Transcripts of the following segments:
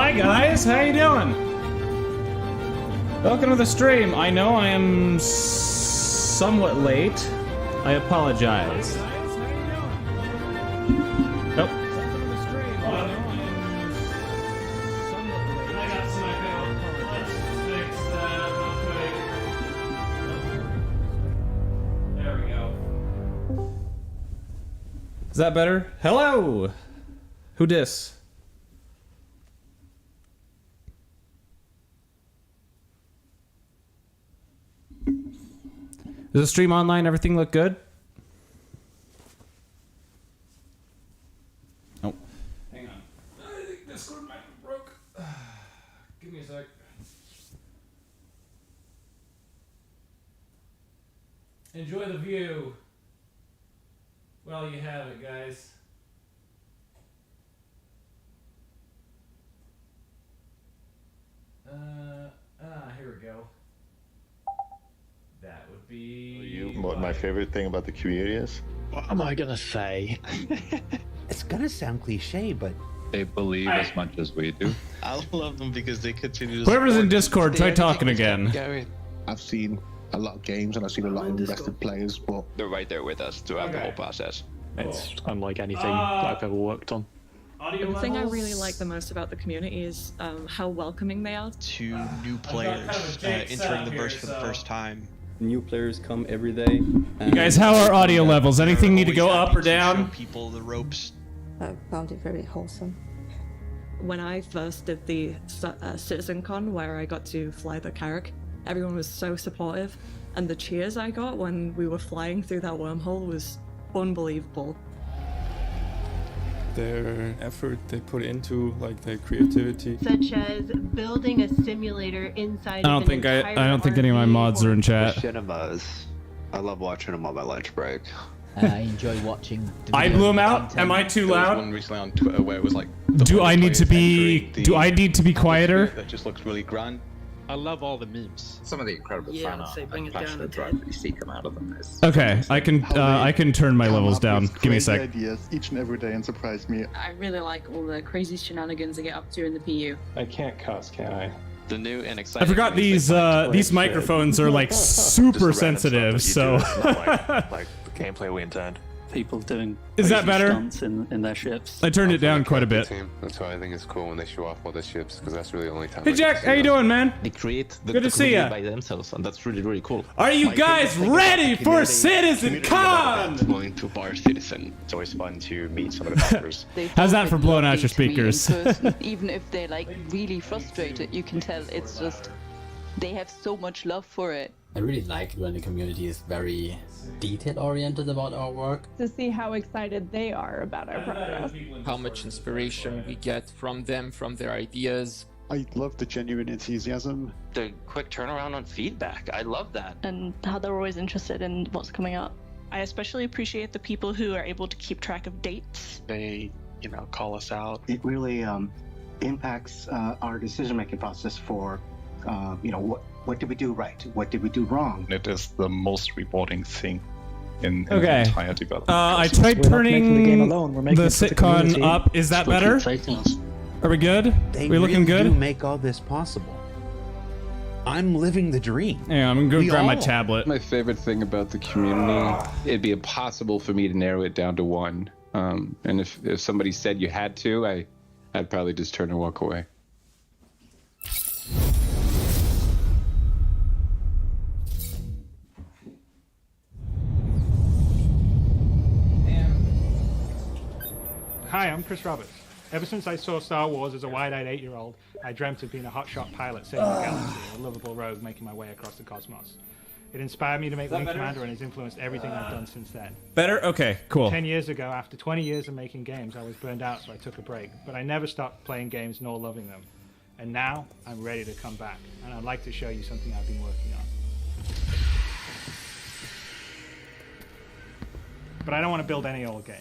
Hi guys, how you doing? Welcome to the stream. I know I am somewhat late. I apologize. Nope. There we go. Is that better? Hello! Who dis? Does the stream online, everything look good? Oh. Hang on. I think Discord might be broke. Give me a sec. Enjoy the view. Well, you have it, guys. Here we go. That would be... What my favorite thing about the community is? What am I gonna say? It's gonna sound cliche, but they believe as much as we do. I love them because they continue to Whoever's in Discord, try talking again. I've seen a lot of games and I've seen a lot of invested players, but they're right there with us throughout the whole process. It's unlike anything that I've ever worked on. The thing I really like the most about the community is how welcoming they are to new players entering the verse for the first time. New players come every day. You guys, how are audio levels? Anything need to go up or down? People the ropes. I found it very wholesome. When I first did the CitizenCon, where I got to fly the Carrack, everyone was so supportive, and the cheers I got when we were flying through that wormhole was unbelievable. Their effort they put into, like, their creativity, such as building a simulator inside. I don't think any of my mods are in chat. Cinemas. I love watching them on my lunch break. I enjoy watching. I blew him out. Am I too loud? One recently on Twitter where it was like, do I need to be quieter? That just looks really grand. I love all the memes. Some of the incredible fan art and passionate drive that you see come out of them is... Okay, I can turn my levels down. Give me a sec. Ideas each and every day and surprise me. I really like all the crazy shenanigans they get up to in the PU. I can't cuss, can I? The new and exciting... I forgot these microphones are like super sensitive, so... like the gameplay we intend. People doing is that better? Stunts in their ships. I turned it down quite a bit. That's why I think it's cool when they show off all their ships, because that's really the only time. Hey Jack, how you doing, man? They create the good to see ya. By themselves, and that's really, really cool. Are you guys ready for CitizenCon? Going to Bar Citizen. It's always fun to meet some of the members. How's that for blowing out your speakers? Even if they're like really frustrated, you can tell it's just they have so much love for it. I really like it when the community is very detail-oriented about our work. To see how excited they are about our progress. How much inspiration we get from them, from their ideas. I love the genuine enthusiasm. The quick turnaround on feedback. I love that. And how they're always interested in what's coming up. I especially appreciate the people who are able to keep track of dates. They, call us out. It really impacts our decision-making process for, what did we do right? What did we do wrong? It is the most rewarding thing in the entire development. I tried turning the sitcom up. Is that better? Are we good? We looking good? They make all this possible. I'm living the dream. Yeah, I'm gonna go grab my tablet. My favorite thing about the community, it'd be impossible for me to narrow it down to one. And if somebody said you had to, I'd probably just turn and walk away. Hi, I'm Chris Roberts. Ever since I saw Star Wars as a wide-eyed 8-year-old, I dreamt of being a hotshot pilot saving the galaxy, a lovable rogue making my way across the cosmos. It inspired me to make Wing Commander and has influenced everything I've done since then. Better? Okay, cool. 10 years ago, after 20 years of making games, I was burned out, so I took a break. But I never stopped playing games nor loving them. And now, I'm ready to come back, and I'd like to show you something I've been working on. But I don't want to build any old game.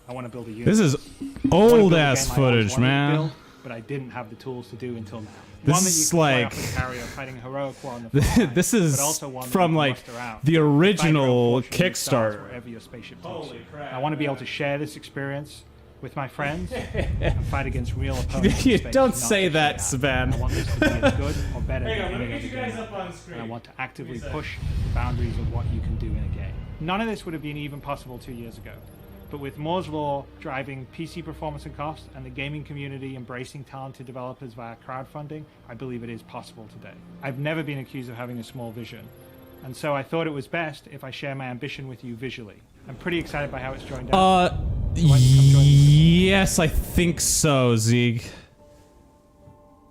I want to build a universe. This is old ass footage, man. Build, but I didn't have the tools to do until now. This one that you is can like carry fighting heroic war on the fly, this is from like the original Kickstarter. Wherever your spaceship takes you. I want to be able to share this experience with my friends and fight against real opponents. You in space, don't not say just that, AI. Savan. I want this to be as good or better Hang on, than let me any get you other guys game up on out screen. there, and I want to actively Give me a push the boundaries of what you can do in a game. None of this would have been even possible 2 years ago. But with Moore's Law driving PC performance and cost, and the gaming community embracing talented developers via crowdfunding, I believe it is possible today. I've never been accused of having a small vision, and so I thought it was best if I share my ambition with you visually. I'm pretty excited by how it's joined out. Yes, I think so, Zieg.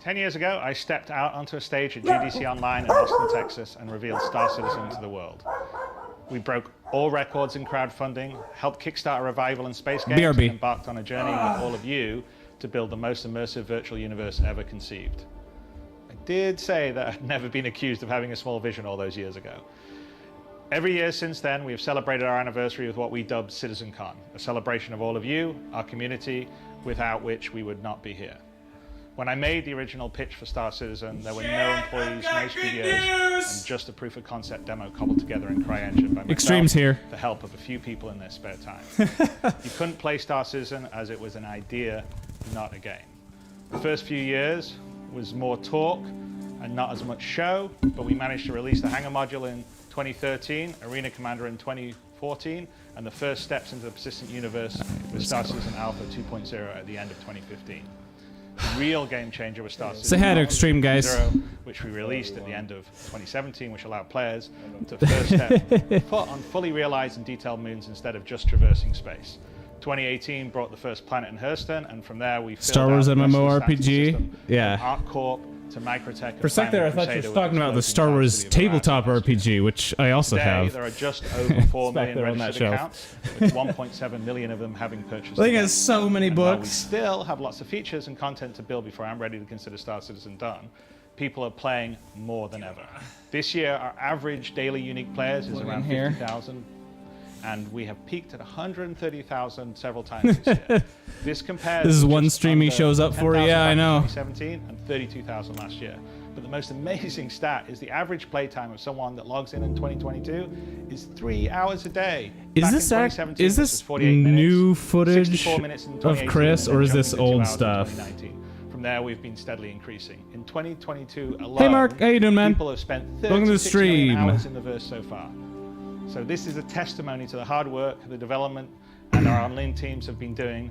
10 years ago, I stepped out onto a stage at GDC Online in Austin, Texas, and revealed Star Citizen to the world. We broke all records in crowdfunding, helped kickstart a revival in space games, BRB. and embarked on a journey with all of you to build the most immersive virtual universe ever conceived. I did say that I'd never been accused of having a small vision all those years ago. Every year since then, we have celebrated our anniversary with what we dubbed CitizenCon, a celebration of all of you, our community, without which we would not be here. When I made the original pitch for Star Citizen, there were no employees, no studios, and just a proof of concept demo cobbled together in CryEngine by myself, Extremes here. the help of a few people in their spare time. You couldn't play Star Citizen as it was an idea, not a game. The first few years was more talk and not as much show, but we managed to release the Hangar module in 2013, Arena Commander in 2014, and the first steps into the persistent universe with Star Citizen Alpha 2.0 at the end of 2015. The real game changer was Star Citizen Say hi to Alpha Extreme, guys. 2.0, which we released at the end of 2017, which allowed players to first step foot on fully realized and detailed moons instead of just traversing space. 2018 brought the first planet in Hurston, and from there we filled Star Wars out the rest of the MMORPG? standard system, Yeah. from ArcCorp to Microtech. For a sec there, I thought you were talking about the Star Wars tabletop RPG, which I also Today, have. there are just over 4 back million there on that registered shelf. accounts, with 1.7 million of them having purchased. I think the it has game. so many And while we books. still have lots of features and content to build before I'm ready to consider Star Citizen done. People are playing more than ever. This year, our average daily unique players is Look in around here. 50,000, and we have peaked at 130,000 several times this year. This compares. This is to one just stream he under shows up for. 10,000 Yeah, I back in know. 2017 and 32,000 last year. But the most amazing stat is the average playtime of someone that logs in 2022 is 3 hours a day. Is Back in this 2017, is was this 48 minutes, new footage 64 minutes in of 2018, Chris, and or then is this jumping to 2 old hours in stuff? 2019. From there, we've been steadily increasing. In 2022 alone, Hey, Mark, how you doing, man? people have spent Welcome to the 36 million stream. hours in the verse so far. So this is a testimony to the hard work, the development, and our online teams have been doing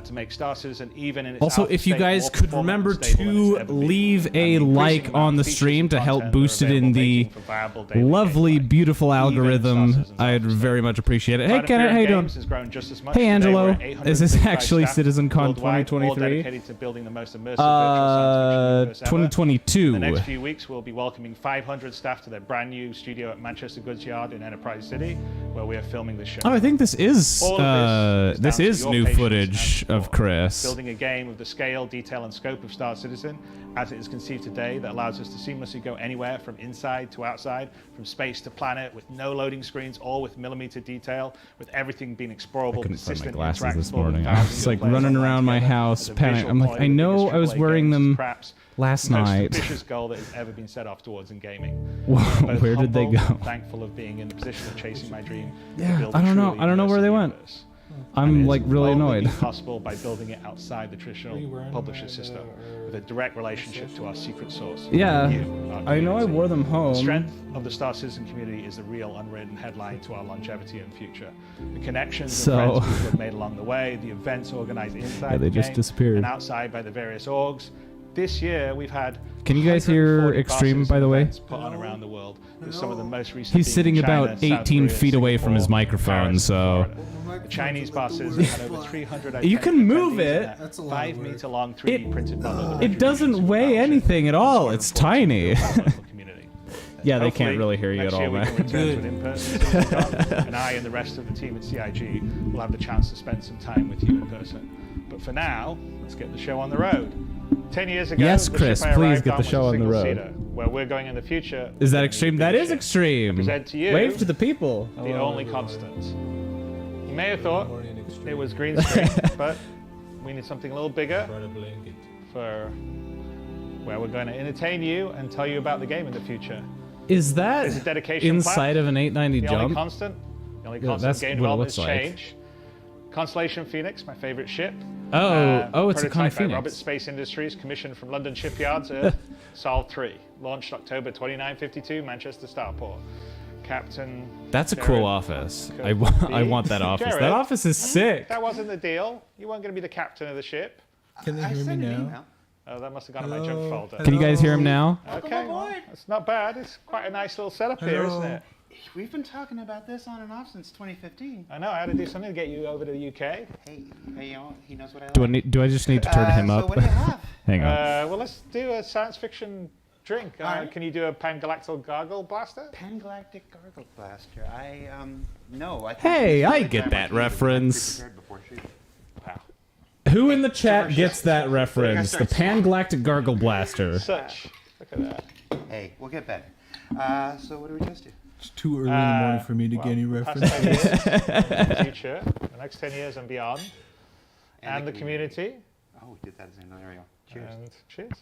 to make Star Citizen even in its Also, alpha if you state guys more could performant remember and stable than to it's ever been. leave And a the increasing like amount on of the features stream and to help content that are boost it in available, the making for viable daily lovely, gameplay. beautiful Even algorithm, Star Citizen's I'd alpha very state. much appreciate it. Hey, Cloud Kenneth, how you Imperium doing? Games has grown just as much. Hey, Today, Angelo. we're at Is this 835 actually staff CitizenCon worldwide, all 2023? dedicated to building the most immersive virtual science fiction universe ever. 2022. In the next few weeks, we'll be welcoming 500 staff to their brand new studio at Manchester Goods Yard in Enterprise City, where we are filming this show. Oh, I think this is All of this down to is your new patience footage and of support. Chris. Building a game of the scale, detail, and scope of Star Citizen, as it is conceived today, that allows us to seamlessly go anywhere from inside to outside, from space to planet, with no loading screens, all with millimeter detail, with everything being explorable, I couldn't find my persistent, glasses this interactable, morning. with I was thousands like of players running online around my together, house, with a panic. visual I'm like, quality I of the know biggest I was AAA wearing games, them perhaps last the most night. ambitious goal that has ever been set off towards in gaming. Whoa, I'm both where did they humble go? and thankful of being in the position of chasing my dream. to Yeah, build I don't know. truly I don't know where they immersive went. universe. I'm And like it's really only annoyed. been possible by building it outside the traditional publisher system, with a direct relationship to our secret source. Yeah, you, our I know I community. wore them home. The strength of the Star Citizen community is the real unwritten headline to our longevity and future. The connections So- and friends people have made along the way, the events organized inside Yeah, they the just game disappeared. and outside by the various orgs. This year we've had Can you guys hear 140 Extreme, Star by the way? Citizen events put on around the world, with some of the most recent He's being sitting in China, about South 18 Korea, feet away from his Singapore, microphone, Paris, so Florida. The Chinese bosses had over 300 you can move attendees it. in a 5-meter long 3D printed model of the It doesn't weigh anything at all. It's tiny. Yeah, they can't Hopefully, really hear you at next all, year we man. can return to an in-person CitizenCon, and I and the rest of the team at CIG will have the chance to spend some time with you in person. But for now, let's get the show on the road. 10 years ago, Yes, the Chris, ship I please arrived get the was show a on the road. single-seater. Where we're going in the future. Is that we're extreme? gonna That be the is ship. extreme. Present to you Wave to the people. the only constant. You may have thought it was green screen, but we need something a little bigger for where we're going to entertain you and tell you about the game in the future. Is that It's a dedication inside plaque. of an 890 The jump? only constant Yeah, constant that's game what it development looks is like. change. Constellation Phoenix, my favorite ship. It's a Prototype Con by Phoenix. Roberts Space Industries, commissioned from London shipyards, Earth, Sol 3. Launched October 2952, Manchester Starport. Captain... That's a Jared cool office. I Cody. want that office. Jared, That office is sick. That wasn't the deal. You weren't going to be the captain of the ship. Can they hear me now? Oh, that must have gone in my junk folder. Can you guys hear him now? Okay, well, it's not bad. It's quite a nice little setup here, isn't it? We've been talking about this on and off since 2015. I know. I had to do something to get you over to the UK. Hey, he knows what I like. Do I just need to turn him up? So what do you have? Hang on. Well, let's do a science fiction drink. Can you do a Pan-Galactic Gargle Blaster? Pan-Galactic Gargle Blaster. No. Hey, I get that reference. Who in the chat gets that reference? The Pan-Galactic Gargle Blaster. Such. Look at that. Hey, we'll get better. So what do we just do? It's too early in the morning for me to get any references. The future, the next 10 years and beyond. And the community. Oh, we did that as an area. Cheers. And cheers.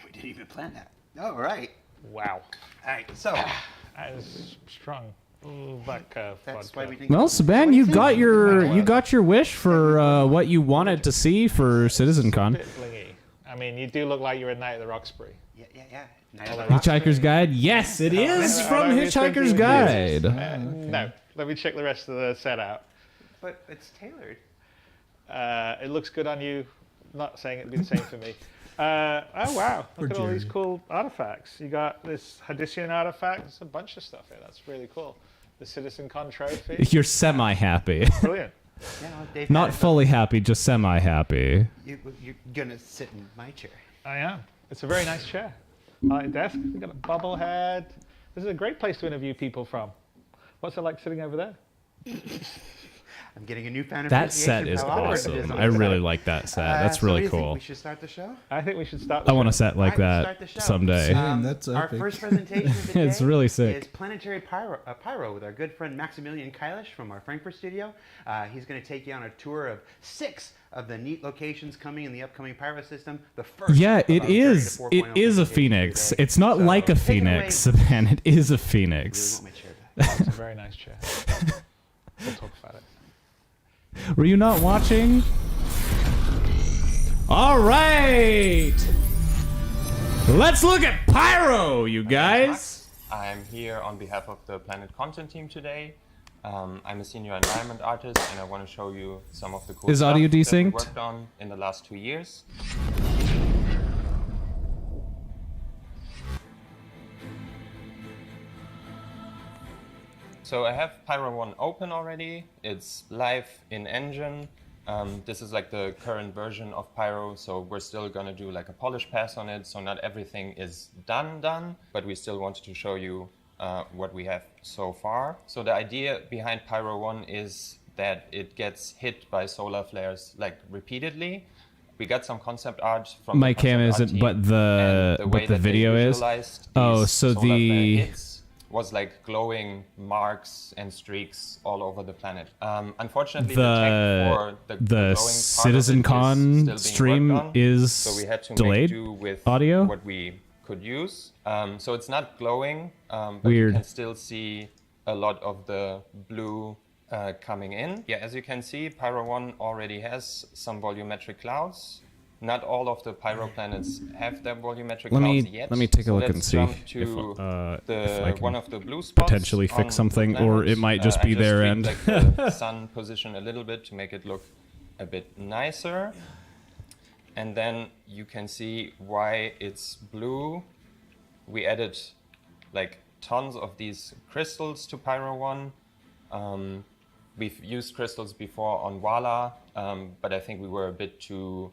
We didn't even plan that. Oh, right. Wow. All right, so. That is strong. Ooh, back curve. That's why we didn't Well, Saban, you got your wish for what you wanted to see for CitizenCon. Bit blingy. I mean, you do look like you're a Knight of the Roxbury. Yeah. Hitchhiker's Guide? Yes, it is from Hitchhiker's Guide. No, let me check the rest of the set out. But it's tailored. It looks good on you. Not saying it'd be the same for me. Oh wow! Look at all these cool artifacts. You got this Hadician artifact. There's a bunch of stuff here. That's really cool. The CitizenCon trophy. You're semi-happy. Brilliant. Dave Not fully happy, just semi-happy. You're gonna sit in my chair. I am. It's a very nice chair. Desk. We got a bobblehead. This is a great place to interview people from. What's it like sitting over there? I'm getting a new fan That set is awesome. I really like that set. That's really cool. We should start the show. I think we should start. I want a set like that someday. That's our epic. first presentation of the day It's really sick. is Planetary PYRO with our good friend Maximilian Keilish from our Frankfurt studio. He's going to take you on a tour of 6 of the neat locations coming in the upcoming PYRO system. The first. Yeah, of it our is. 30 to 4.0 It is a presentation phoenix. today. It's not So, like a take it phoenix, away. man. It is a phoenix. I really want my chair back. It's a very nice chair. We'll talk about it. Were you not watching? All right. Let's look at Pyro, you guys. I'm here on behalf of the Planet Content team today. I'm a senior environment artist, and I want to show you some of the cool Is stuff audio that we desynced? worked on in the last 2 years. So I have Pyro 1 open already. It's live in engine. This is like the current version of Pyro, so we're still gonna do like a polish pass on it, so not everything is done, but we still wanted to show you what we have so far. So the idea behind Pyro 1 is that it gets hit by solar flares like repeatedly. We got some concept art from My the cam concept art isn't, team, but and the way that they video is. visualized Oh, these so solar flare the hits was like glowing marks and streaks all over the planet. Unfortunately, the tech for the glowing part of it is CitizenCon still stream being worked on, is so we had to delayed make do with audio. what we could use. So it's not glowing, but Weird. you can still see a lot of the blue coming in. Yeah, as you can see, Pyro 1 already has some volumetric clouds. Not all of the Pyro planets have their volumetric clouds yet. Let me take a so look and let's see jump if, to if I can one of the blue spots potentially fix on something, the or planet. it might just I be their tweaked, end. like, the sun position a little bit to make it look a bit nicer. And then you can see why it's blue. We added like tons of these crystals to Pyro 1. We've used crystals before on Wala, but I think we were a bit too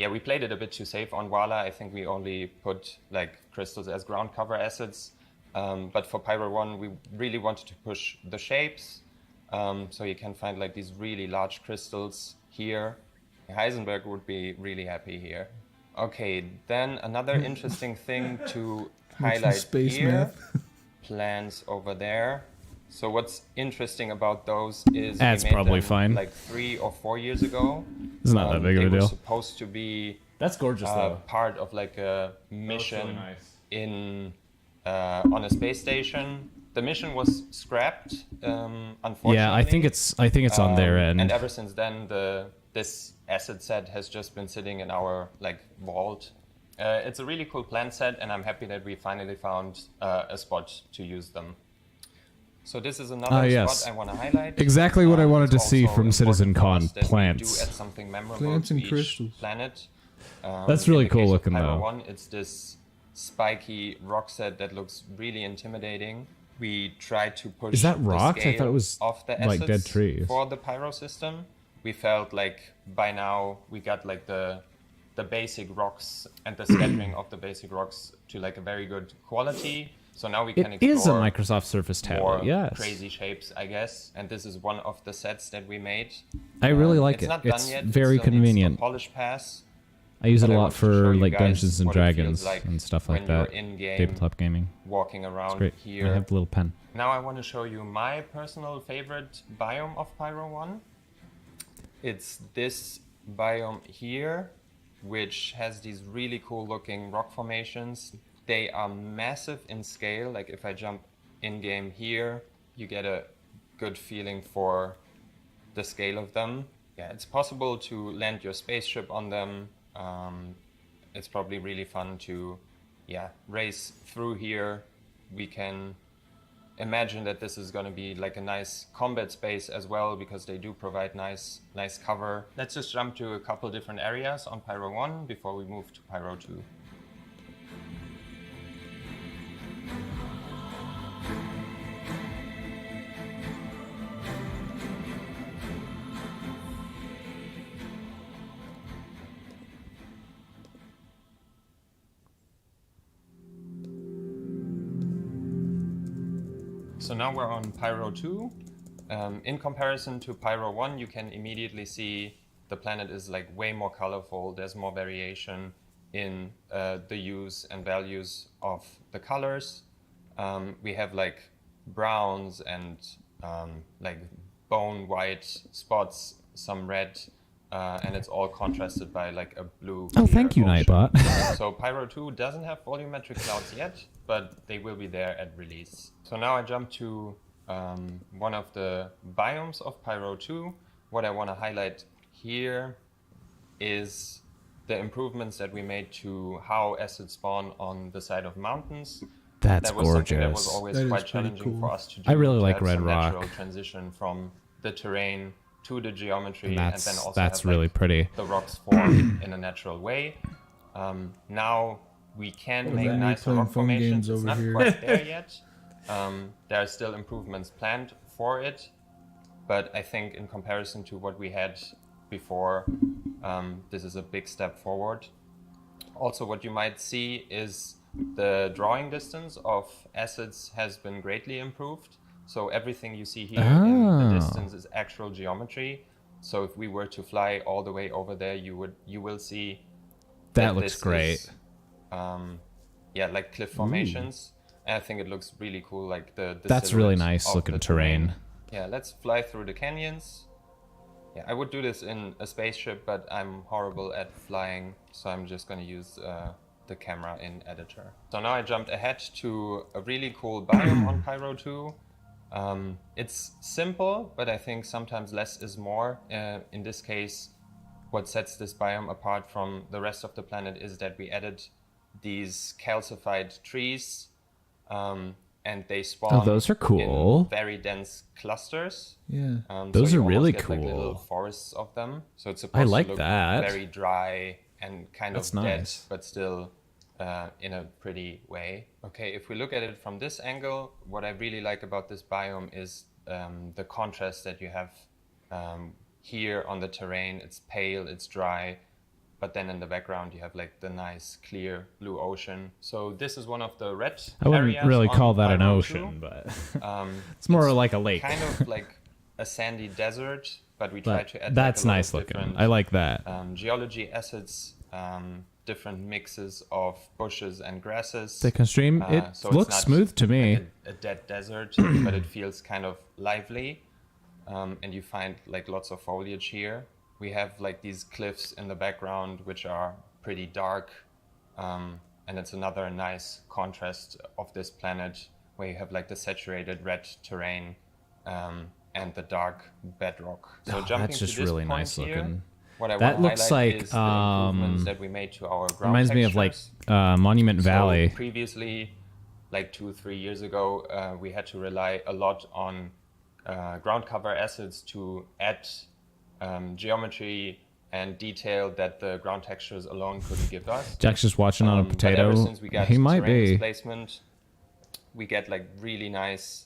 we played it a bit too safe on Wala. I think we only put like crystals as ground cover assets. But for Pyro 1, we really wanted to push the shapes. So you can find like these really large crystals here. Heisenberg would be really happy here. Okay, then another interesting thing to highlight space here, math. plans over there. So what's interesting about those is That's we made probably them fine. like 3 or 4 years ago. It's not that big of a They were deal. supposed to be That's gorgeous, though. part of like a mission really nice. in on a space station. The mission was scrapped, unfortunately. Yeah, I think it's on their end. And ever since then, this asset set has just been sitting in our vault. It's a really cool plant set, and I'm happy that we finally found a spot to use them. So this is another spot I want to highlight. Exactly what I wanted to see from also important CitizenCon, for us that plants. We do add something memorable Plants to and each crystals. planet. That's really in the cool case of looking, Pyro though. 1, it's this spiky rock set that looks really intimidating. We tried to push Is that the rock? I scale thought it was of the like dead assets trees. for the Pyro system. We felt like by now we got like the basic rocks and the scattering of the basic rocks to like a very good quality. So now we can It is a explore Microsoft Surface more tablet, yes. crazy shapes, I guess. And this is one of the sets that we made. I really like it's it. Not done It's yet. very it still convenient. Needs a polish pass. I use it But a I lot want to show for you like guys Dungeons and what it feels Dragons like and stuff like when you're that. in-game Tabletop gaming. Walking It's around great. here. I have the little pen. Now I want to show you my personal favorite biome of Pyro 1. It's this biome here, which has these really cool looking rock formations. They are massive in scale. Like if I jump in-game here, you get a good feeling for the scale of them. Yeah, it's possible to land your spaceship on them. It's probably really fun to race through here. We can imagine that this is going to be like a nice combat space as well, because they do provide nice cover. Let's just jump to a couple different areas on Pyro 1 before we move to Pyro 2. So now we're on Pyro 2. In comparison to Pyro 1, you can immediately see the planet is like way more colorful. There's more variation in the use and values of the colors. We have like browns and like bone white spots, some red, and it's all contrasted by like a blue. Oh, thank you, ocean. Nightbot. So Pyro 2 doesn't have volumetric clouds yet, but they will be there at release. So now I jump to one of the biomes of Pyro 2. What I want to highlight here is the improvements that we made to how assets spawn on the side of mountains. That's that was something that was gorgeous. always That is quite pretty challenging cool. for us to do. I really to like have Red some Rock. natural transition from the terrain to the geometry, And and that's- then also that's have, really like, pretty. the rocks form in a natural way. Now we can What make about me nicer playing rock phone formations. games It's over not here? quite there yet. There are still improvements planned for it, but I think in comparison to what we had before, this is a big step forward. Also, what you might see is the drawing distance of assets has been greatly improved. So everything you see here in the distance is actual geometry. So if we were to fly all the way over there, you will see That looks this great. is, like cliff formations. And I think it looks really cool, like the That's really silhouette nice of looking the terrain. Yeah, let's fly through the canyons. Yeah, I would do this in a spaceship, but I'm horrible at flying, so I'm just going to use the camera in editor. So now I jumped ahead to a really cool biome on Pyro 2. It's simple, but I think sometimes less is more. In this case, what sets this biome apart from the rest of the planet is that we added these calcified trees, and they spawn Oh, those are cool. in very dense clusters. Yeah. Those so are you really almost get, like, little cool. forests of them. So it's I supposed like to look that. very dry and kind That's of dead, nice. but still in a pretty way. Okay, if we look at it from this angle, what I really like about this biome is the contrast that you have here on the terrain. It's pale, it's dry, but then in the background you have like the nice clear blue ocean. So this is one of the red I wouldn't areas really on call that an Pyro ocean, 2. but it's more like a lake. Kind of like a sandy desert, but we try But to add that's like a lot nice of looking. different, I like that. geology assets, different mixes of bushes and grasses. They can stream. It so it's looks not smooth to me. like a dead desert, but it feels kind of lively, and you find like lots of foliage here. We have like these cliffs in the background, which are pretty dark, and it's another nice contrast of this planet where you have like the saturated red terrain and the dark bedrock. So jumping that's just to this really point nice here, looking. what I That want to looks highlight like is the improvements that we made to our ground reminds me of like textures. Monument Valley. So previously, like 2-3 years ago, we had to rely a lot on ground cover assets to add geometry and detail that the ground textures alone couldn't give us. Jack's just watching on a potato. But ever since we got He might terrain be. displacement, we get like really nice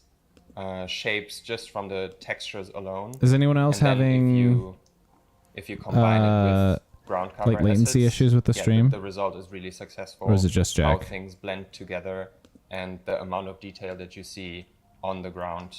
shapes just from the textures alone. Is anyone else And then having if you combine it with ground cover like latency assets, issues with the yeah, stream? the result is really successful. Or is it just How Jack? things blend together and the amount of detail that you see on the ground.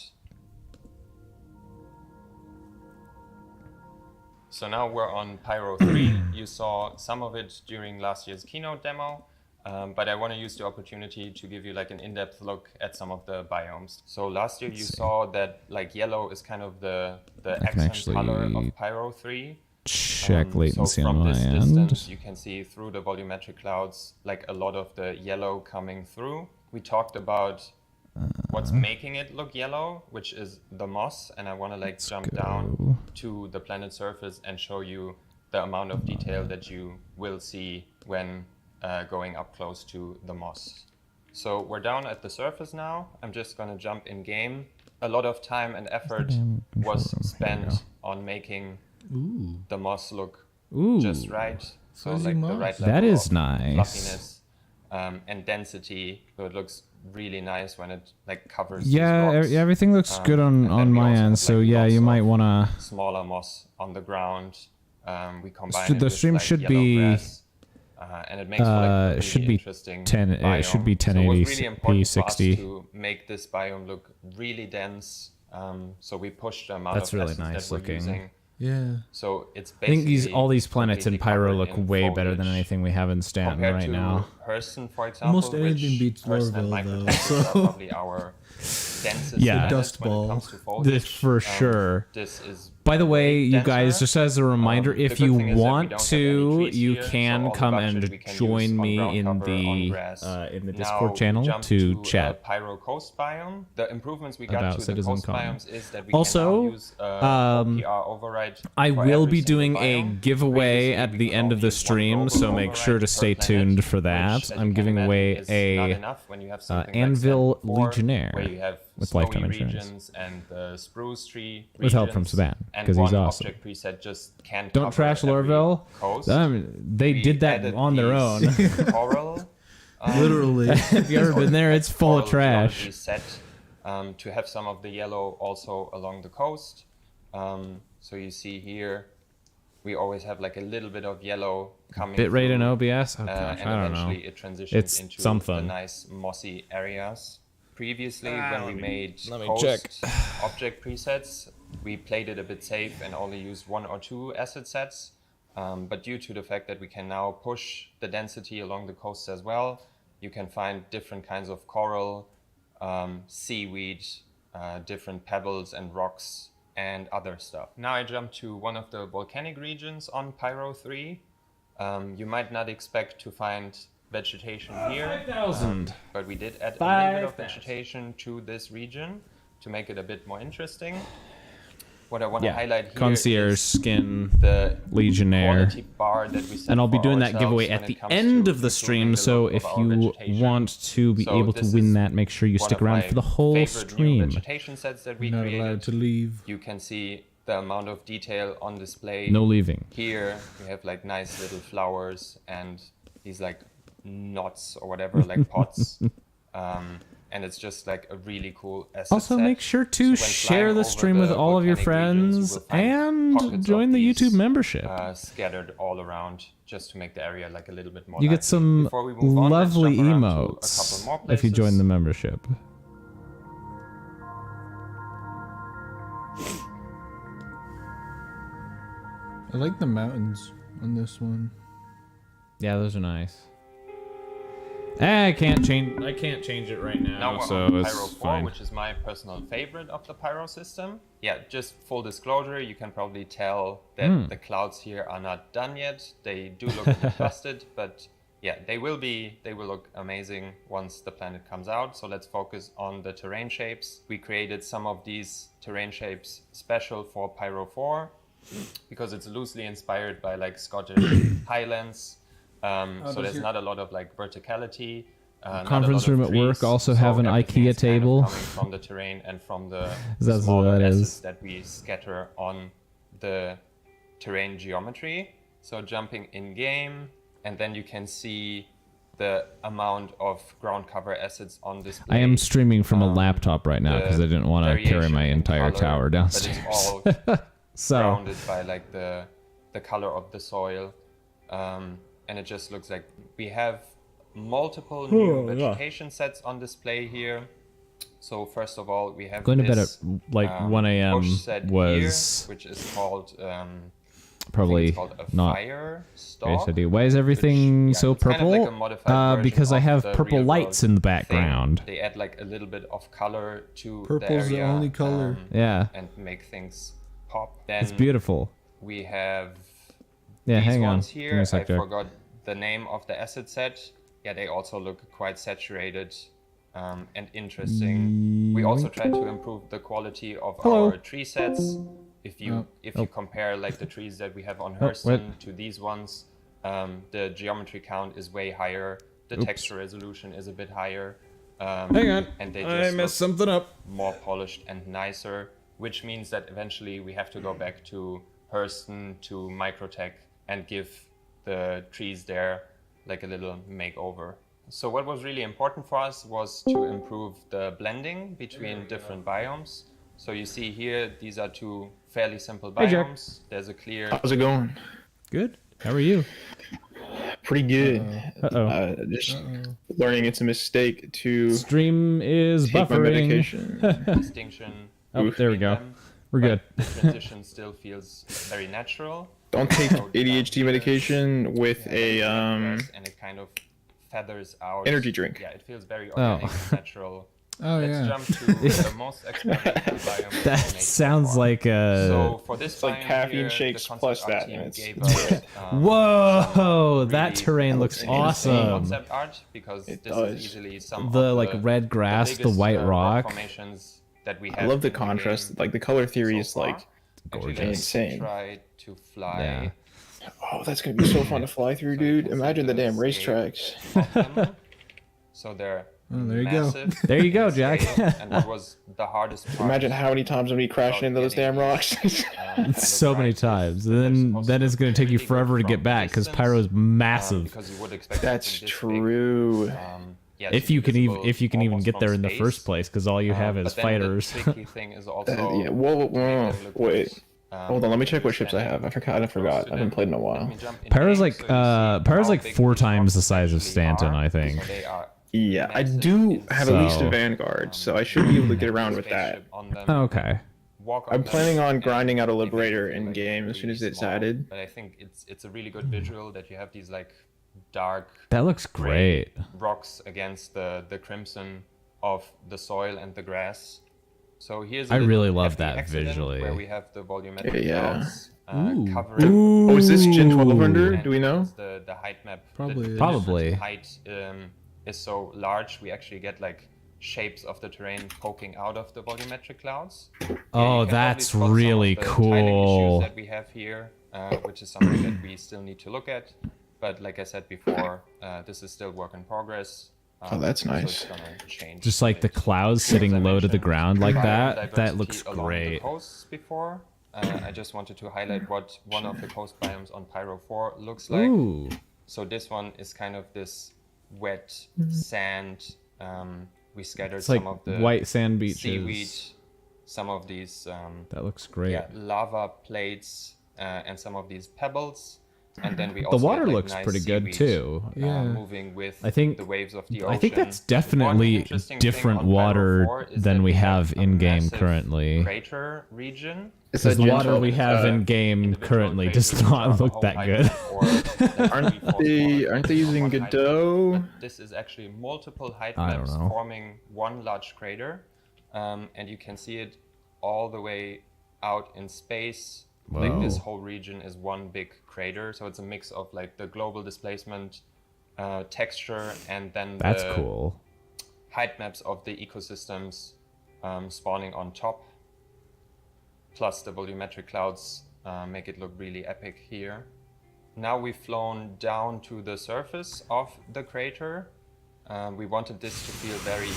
So now we're on PYRO 3. You saw some of it during last year's keynote demo, but I want to use the opportunity to give you like an in-depth look at some of the biomes. So last year you saw that like yellow is kind of the accent color of PYRO 3. Check latency so on from my this end. distance, you can see through the volumetric clouds like a lot of the yellow coming through. We talked about what's making it look yellow, which is the moss, and I want to like jump down to the planet surface and show you the amount of detail that you will see when going up close to the moss. So we're down at the surface now. I'm just going to jump in game. A lot of time and effort was spent on making the moss look just right. So Fuzzy like moss. the right level That is of nice. fluffiness and density. So it looks really nice when it like covers Yeah, these rocks. everything looks good on And then we my also end. have, So like, yeah, lots you of might wanna. smaller moss on the ground. We combine So it the with, stream like, should yellow be. grass, and it makes for, like, a really should be interesting 10. It should be biome. So it was 1080 really important for us p60. to make this biome look really dense. So we pushed the amount That's of really assets nice that we're looking. using. Yeah. So it's I think basically all these planets in completely Pyro covered look in way better than foliage. anything we have in Stanton Compared right to now. Hurston, for example, Almost anything which beats Hurston and Lorville, though, Microtech so- are probably our densest Yeah. planets Dust when it ball. comes to This foliage. for sure. This is By the way, way you guys, denser. just as a reminder, The if good you thing is that we want don't have to, any trees you here, so can all the come budget and we can use join on me ground in cover, on the grass. Discord Now channel we jump to chat Pyro Coast biome. The improvements we got about to the coast CitizenCon. biomes is that we Also, can now use OPR override I for will every be single doing a biome. giveaway Previously, at we the could end only of the use one stream, global so make sure to override stay per planet, tuned for which, that. as you I'm can giving imagine, away is not a enough when you have something like Anvil Stanton 4, Legionnaire where you have with snowy lifetime insurance. regions and the spruce tree With help from regions, Saban, and 'cause he's one awesome. object preset just can't Don't cover trash every Lorville. coast. They We did that added on their own. these coral, Literally. If you've ever been there, it's full of coral trash. geology set, to have some of the yellow also along the coast. So you see here, we always have like a little bit of yellow coming Bitrate in through, OBS? Oh gosh, and I don't know. eventually it transitions It's into something. the nice mossy areas. Previously, when we made let me coast check. object presets, we played it a bit safe and only used 1 or 2 asset sets. But due to the fact that we can now push the density along the coast as well, you can find different kinds of coral, seaweed, different pebbles and rocks, and other stuff. Now I jump to one of the volcanic regions on Pyro 3. You might not expect to find vegetation here, 5,000. but we did add a little bit of vegetation to this region to make it a bit more interesting. What I want to highlight here Concierge is skin the Legionnaire. quality bar that we set And I'll be for doing that ourselves giveaway when at the it comes end to of the stream, improving the so look if of our you vegetation. want to be So able to this win is that, make sure you one stick of around my for the whole favorite new stream. vegetation sets that we Not created. allowed to leave. You can see the amount of detail on display. No leaving. Here we have like nice little flowers and these like knots or whatever, like pots. And it's just like a really cool asset Also, set. make sure So to when share flying the over stream with the all of your volcanic regions, friends you will find pockets and of join the these, YouTube membership. Scattered all around, just to make the area like a little bit more. You get lively. some Before we move on, let's lovely jump around to a emotes couple more if you join places. the membership. I like the mountains on this one. Yeah, those are nice. I can't change it right now, Now we're so on it's Pyro 4, fine. which is my personal favorite of the Pyro system. Yeah, just full disclosure, you can probably tell that the clouds here are not done yet. They do look a bit busted, but yeah, they will look amazing once the planet comes out. So let's focus on the terrain shapes. We created some of these terrain shapes special for Pyro 4 because it's loosely inspired by like Scottish Highlands. So there's not a lot of like verticality. Conference room at work also have an IKEA table. Coming from the terrain and from the That's smaller what that assets is. that we scatter on the terrain geometry. So jumping in game, and then you can see the amount of ground cover assets on display. I am streaming from a laptop right now because I didn't want to carry my entire tower downstairs. But it's all So grounded by like the color of the soil, and it just looks like we have multiple new vegetation sets on display here. So first of all, we have going to bed at this, like 1 a.m. bush set was here, which is called probably not fire great idea. Why is everything so it's kind of purple? like a modified Because I version have of the purple real lights world in the background. thing. They add like a little bit of color to Purple's the the area, only color. Yeah. and make things pop. Then It's beautiful. we have Yeah, these hang on. ones Give me here. a I sec, Jack. forgot the name of the asset set. Yeah, they also look quite saturated and interesting. We also try to improve the quality of our tree sets. If you compare like the trees that we have on Hurston to these ones, the geometry count is way higher. The texture resolution is a bit higher. Hang on, and they I just messed look something up. more polished and nicer, which means that eventually we have to go back to Hurston, to Microtech, and give the trees there like a little makeover. So what was really important for us was to improve the blending between different biomes. So you see here, these are two fairly simple Hey, Jack. biomes. There's a clear... How's it going? Good. How are you? Pretty good. Just learning it's a mistake to stream is take my buffering. medication. distinction. Oh, there we go. them, We're good. The transition still feels very natural. Don't take ADHD medication with a and it kind of feathers out. energy drink. Yeah, it feels very organic, natural. Oh, Let's yeah. jump to the most experimental biome. That sounds like a... So for this It's like biome caffeine here, shakes the plus concept art that, team and gave it's us, Whoa, that really terrain looks interesting awesome. Concept art because this is easily some The of like red grass, the biggest, white rock. formations that we have I love the in contrast. game Like the color theory so is far. like Actually, let's insane. Try to fly. Yeah. Oh, that's gonna be so fun to fly through, dude. Imagine the damn racetracks. So they're there you go. massive. There you go, Jack. And what was the hardest part? Imagine how many times I'm gonna be crashing into those damn rocks. So many times. And then it's going to take you forever to get back because Pyro's massive. Because you would expect That's true. yeah, If you can even get there in the first place, because all you have is but then fighters. The tricky thing is also Yeah. Whoa. Wait. Hold on. Let me check what ships I have. I forgot. I haven't played in a while. Pyro's like 4 times the size of Stanton, I think. Yeah, I do have at least a Vanguard, so I should be able to get around with that. Okay. I'm planning on grinding out a Liberator in game as soon as it's added. But I think it's a really good visual that you have these like dark That looks great. rocks against the crimson of the soil and the grass. So here's I really little love FD that accident visually. where we have the volumetric Yeah. clouds covering. Oh, is this Gen 1200? Do we know? The height map. Probably. Probably. The height is so large, we actually get like shapes of the terrain poking out of the volumetric clouds. Oh, you can that's probably spot really some of the tiling cool. issues that we have here, which is something that we still need to look at. But like I said before, this is still work in progress. Oh, that's so nice. it's gonna change Just a like the bit. clouds sitting low to the ground like that. That Biodiversity looks along the great. coasts before. I just wanted to highlight what one of the coast biomes on Pyro 4 looks like. Ooh. So this one is kind of this wet sand. We scattered It's like some of the white sand beaches. seaweed, some of these That looks great. lava plates, and some of these pebbles. And then we The also water get, like, looks nice pretty good seaweed, too. moving with I think the waves of the ocean. I think that's One definitely interesting thing different on Pyro water 4 is than that we have a in game massive currently. Crater region. Because the water we have in game currently does not look that good. Aren't they using Godot? This is actually multiple height I don't maps know. forming one large crater, and you can see it all the way out in space. Like this Whoa. whole region is one big crater, so it's a mix of like the global displacement texture, and then That's the cool. height maps of the ecosystems spawning on top, plus the volumetric clouds make it look really epic here. Now we've flown down to the surface of the crater. We wanted this to feel very,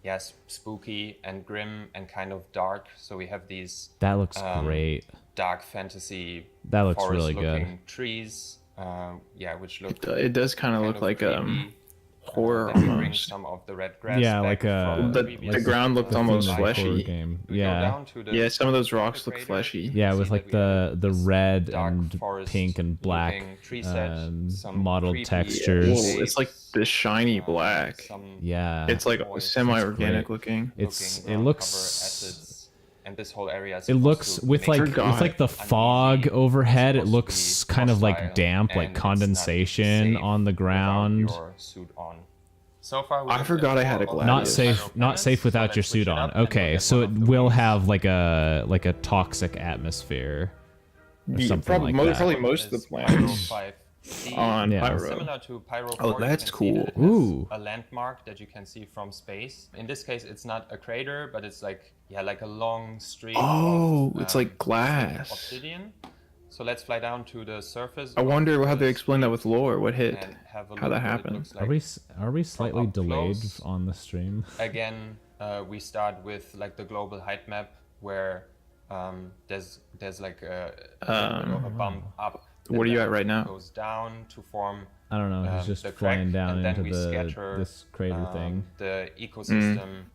yes, spooky and grim and kind of dark. So we have these That looks great. Dark fantasy. That looks really good. Trees, yeah, which look. It does kind of look like horror Then we bring almost. some of the red grass Yeah, back like a The ground looked almost horror fleshy. game. We go Yeah. down to the Yeah, some of those rocks look fleshy. Yeah, with like the red dark and forest pink and black looking tree set, some mottled creepy textures. Whoa, it's like this shiny black. Yeah. It's like semi-organic great. looking. It looks. and this whole area is It looks supposed to with make like it with like the fog overhead. It looks kind of like damp, and like it's not condensation safe on the ground. your suit on. So far, I forgot I had a gladius. Not safe without your suit on. Okay, so it will have like a toxic atmosphere or Yeah, something like that. probably most of the planets on Yeah. Pyro. Similar to Pyro 4, Oh, you that's can see that cool. it has Ooh. a landmark that you can see from space. In this case, it's not a crater, but it's like like a long streak. Oh, of, it's like glass. obsidian. So let's fly down to the surface. I wonder how they explain that with lore. What hit? and have a How look that what it happened? looks Are like. we slightly up delayed close. on the stream? Again, we start with like the global height map where there's like a bump up. What are you at right now? Goes down to form. I don't know. He's just the flying crack, down and then into we scatter, this crater thing. The ecosystem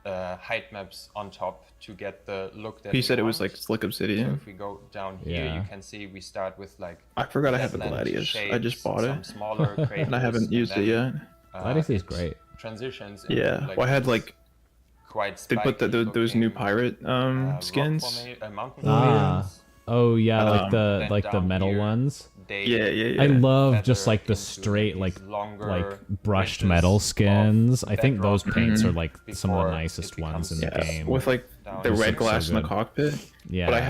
height maps on top to get the look that He we said it was want. like slick So obsidian. if we go down here, Yeah. you can see we start with like. I forgot I have a flatland gladius. I just shapes, bought some it, smaller and I craters, haven't used it and yet. then, Gladius is it great. Transitions. into, Yeah, like, well, I had like quite they put those new spiky-looking, pirate rock skins. mountain Ah. formations. Oh yeah, Then like the down metal here, ones. they I love feather just like the into straight these like longer brushed ridges metal of skins. I think those bedrock paints are like some of before the nicest it ones in becomes the game. With like the Those red look so glass in the good. cockpit. Yeah. But I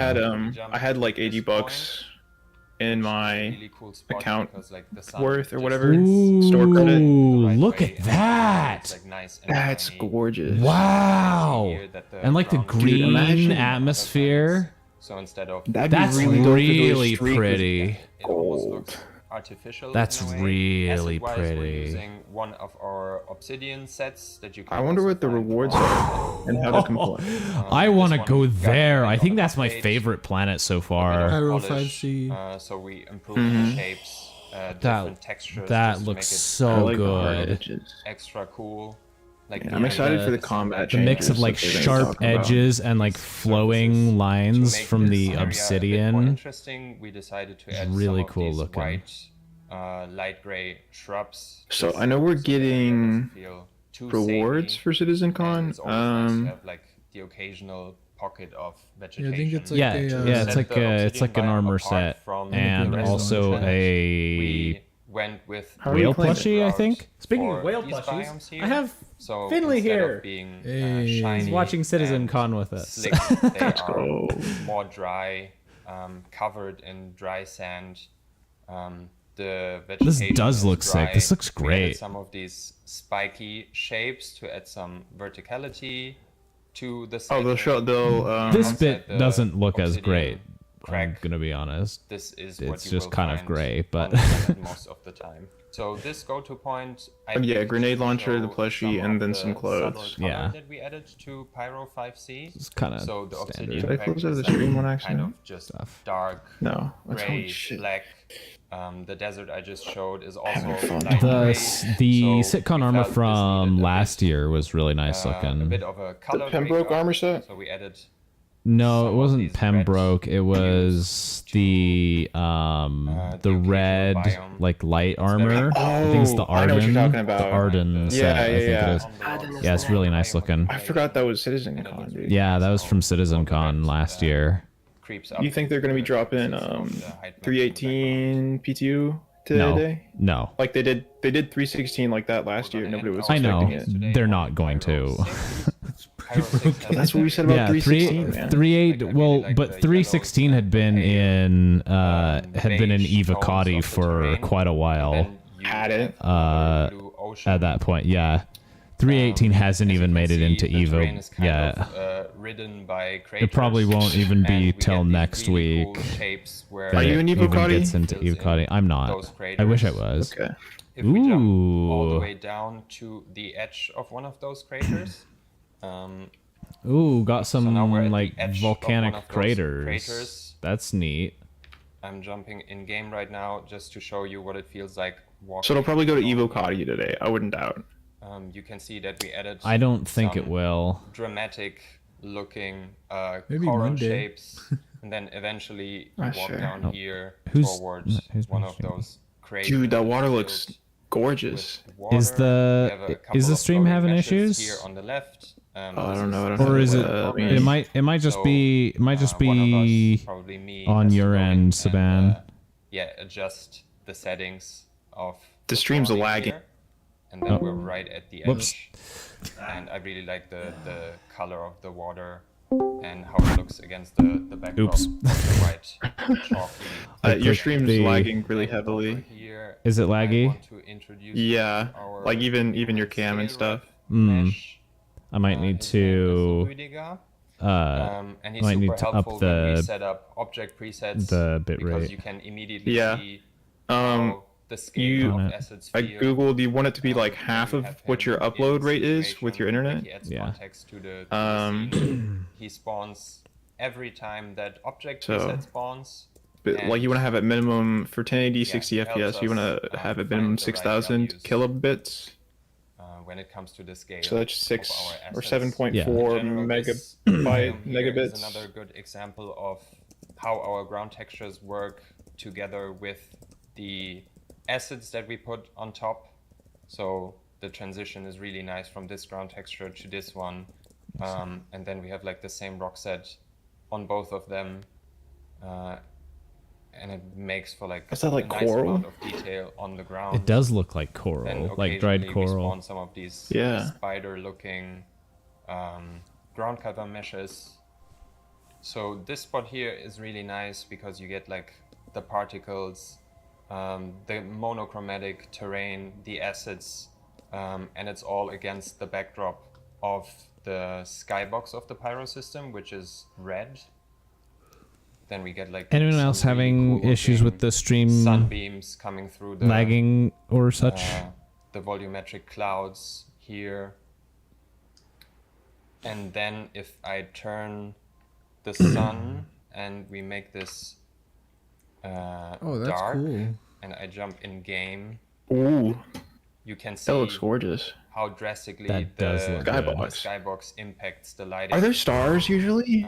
had like 80 bucks in my really cool spot account because, like, the sun worth or just whatever Ooh, store credit. look way, at and that! it's, like, nice and That's shiny. gorgeous. Wow! Here that the And like the ground is green imagine- atmosphere. So instead of That's really dope if it was really streaked with pretty. it almost gold. looks artificial. That's in a way. really Acid-wise, pretty. We're using one of our obsidian sets that you can I wonder also what the find rewards on- are and how to complete. I this want to one go we got there. like I think on that's my update, favorite planet so a bit of far. Pyro polish, 5C. so we improve the shapes, different textures. That just to looks make it so I like the hard good. edges. extra cool. Like Yeah, I'm excited for the combat The mix of changes like that they're gonna sharp talk about. edges and like flowing lines make from this the area a bit more obsidian. interesting, we decided to add really some of cool these looking. white, light gray shrubs. So just I know we're so that it getting doesn't feel too rewards samey, for and CitizenCon. it's always nice to have like the occasional pocket of vegetation. I think it's like Yeah, a, yeah, Set it's the like an obsidian biome armor apart set from the and rest of also the planet. a We went with How are you whale playing it? plushie, I think. route Speaking of for whale these plushies, biomes here. I have So Finley instead here. of being Hey. shiny He's watching CitizenCon and with us. slick, they are go. more dry, covered in dry sand. The vegetation does is look sick. dry. This looks We added great. some of these spiky shapes to add some verticality to the Oh, they'll show. They'll. This outside bit the doesn't look as obsidian great. I'm crack. gonna be honest. This is It's what you just will kind of find gray, on but the planet most of the time. So this go-to point, I yeah, picked grenade to launcher, the show plushie, some and of then the some clothes. subtle color Yeah. that we added to Pyro 5C. It's kind of So the standard. obsidian Did I pack close out is the like stream on kind accident? of just Stuff. dark, No. That's gray, holy shit. black. The desert I just showed is also Having fun. light The gray. the So sitcon we armor felt this from needed a last bit, year was really nice a looking. bit of a color Pembroke breakup. armor set? So we added No, some it of wasn't these Pembroke. red It was the the red biome. like light armor. I think it's the Oh, I know what you're Arden. talking The about. Arden set. Yeah, I think yeah, it is. Yeah, it's really nice looking. I forgot that was CitizenCon, dude. Yeah, that was from CitizenCon last year. creeps up. You think they're going to be dropping 318 PTU today? No. Like they did 316 like that last year. Nobody was I know. expecting it. They're not going to. That's what we said about Yeah, 316, man. 3.8. Well, but 3.16 had been in Eva Cotty for quite a while. at that point. Yeah, 318 hasn't even made it into Evo yet. It probably won't even be till next week. Are you in Evo Cody? Gets into Evo Cody. I'm not. I wish I was. Okay. If we jump all the way down to the edge of one of those craters. Ooh, got some like edge of volcanic one of those craters. That's neat. I'm jumping in game right now just to show you what it feels like walking. So it'll probably go to Evo Cody today. I wouldn't doubt. You can see that we added. I don't think it will. Dramatic looking Maybe coral Monday. shapes, and then eventually you walk down here Who's towards one of those craters. Dude, that water looks gorgeous. Is the stream having issues? Here on the left. I don't know. Or is it? It might just be. It might just be on your end, Saban. Yeah, adjust the settings of the stream's water lagging. here, and then we're right at the edge. And I really like the color of the water and how it looks against the backdrop of the white chalky. Your stream's lagging really heavily. Is it laggy? Yeah, like even your cam and stuff. I might need to. And he's might need super to up helpful when we the set up object presets bitrate. because you can immediately Yeah. see how the scale of assets I feel. googled. You want it to be like half of what your upload rate is with your internet. He adds context to the scene. He spawns every time that object preset spawns. But like you want to have at minimum for 1080 60 FPS. You want to have at minimum 6,000 kilobits. When it comes to the scale. So that's 6 of our or assets. 7.4 In general, this megabyte here megabits. is another good example of how our ground textures work together with the assets that we put on top. So the transition is really nice from this ground texture to this one. And then we have like the same rock set on both of them. And it makes for like Is that like a nice coral? amount of detail on the ground. It does look like Then coral, like dried occasionally we coral. spawn some of these spider-looking ground cover meshes. So this spot here is really nice because you get like the particles, the monochromatic terrain, the assets, and it's all against the backdrop of the skybox of the PYRO system, which is red. Then we get like Anyone else having issues with the stream sunbeams coming through the lagging or such? The volumetric clouds here. And then if I turn the sun and we make this Oh, that's dark, cool. and I jump in game, Ooh, you can see that looks gorgeous. how drastically That does look the good. skybox impacts the lighting. Are there stars usually?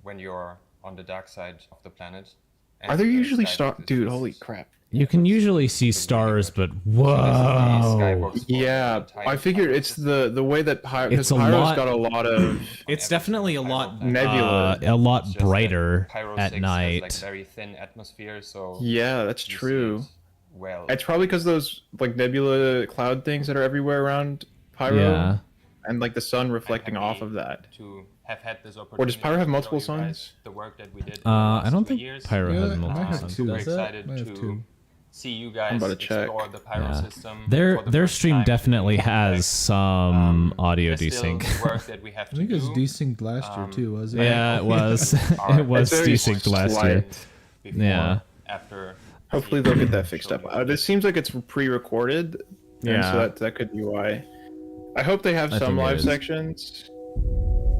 When you're on the dark side of the planet. Are there usually stars? Dude, holy crap. You can usually see stars, but whoa! Yeah, I figured it's the way that It's a Pyro's lot- got a lot of. It's definitely a lot nebula, a lot It's just that brighter Pyro at 6 night. has like very thin atmosphere, so Yeah, that's you see true. it well. It's probably because those like nebula cloud things that are everywhere around Pyro, Yeah. and like the sun reflecting off of that. to have had this Or does Pyro have multiple suns? The work that we did. I don't think years. Pyro has Yeah, multiple I have suns. two. We're Is that? excited I have to two. see you guys I'm about to check. explore the Pyro Yeah. system. Their for the their first stream time. definitely has some audio There's still desync. work that we have I to think it was do. desynced last year too, wasn't it? Yeah, it was. It was It's very desynced last year. slight. Before, Yeah. After. Hopefully they'll get that fixed up. This seems like it's pre-recorded, and Yeah. so that could be why. I hope they have I some think it live is. sections.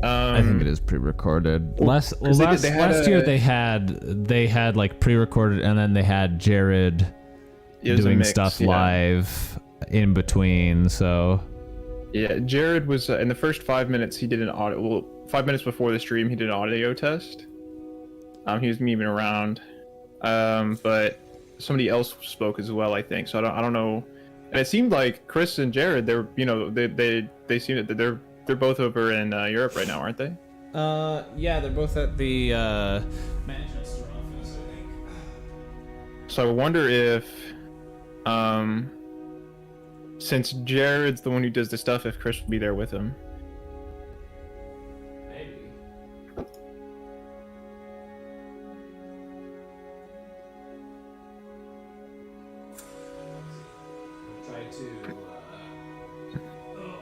I think it is pre-recorded. Last 'cause they had last a- year they had like pre-recorded, and then they had Jared It was a doing mix, stuff yeah. live in between. So Yeah, Jared was in the first 5 minutes. He did an audio. Well, 5 minutes before the stream, he did an audio test. He was memeing around, but somebody else spoke as well, I think. So I don't know. And it seemed like Chris and Jared, they're they seem that they're both over in Europe right now, aren't they? yeah, they're both at the Manchester office, I think. So I wonder if, since Jared's the one who does the stuff, if Chris would be there with him.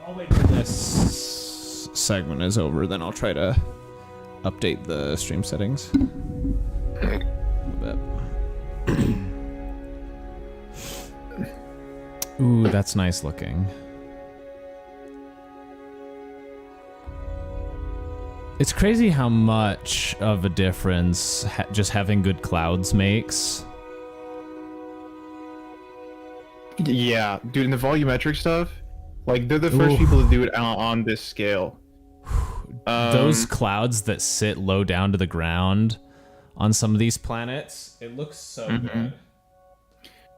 I'll wait till this segment is over, then I'll try to update the stream settings. A bit. Ooh, that's nice looking. It's crazy how much of a difference just having good clouds makes. Yeah, dude, in the volumetric stuff, like they're the first people to do it on this scale. Those clouds that sit low down to the ground on some of these planets, it looks so good.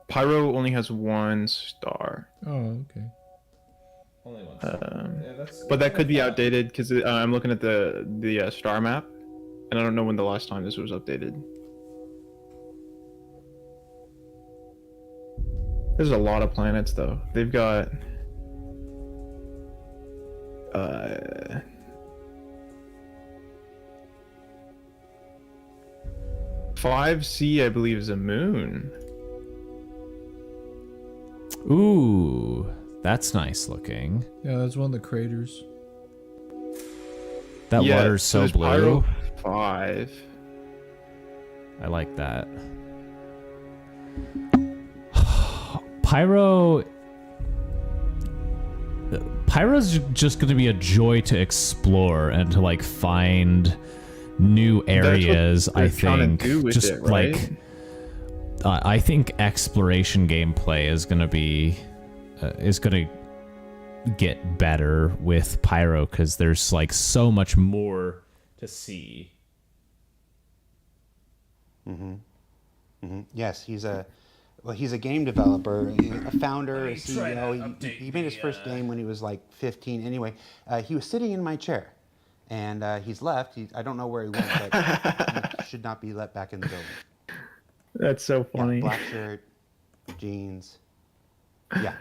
PYRO only has 1 star. Oh, okay. Only 1 star. But that could be outdated because I'm looking at the star map, and I don't know when the last time this was updated. There's a lot of planets though. They've got 5C, I believe, is a moon. Ooh, that's nice looking. Yeah, that's one of the craters. That water's so blue. PYRO 5. I like that. Pyro's just going to be a joy to explore and to like find new areas. I think just it, right? like I think exploration gameplay is going to be get better with PYRO because there's like so much more to see. Yes, he's a game developer, a founder, a CEO. He made his first game when he was like 15. Anyway, he was sitting in my chair, and he's left. I don't know where he went, but he should not be let back in the building. That's so funny. Yeah, black shirt, jeans. Yeah,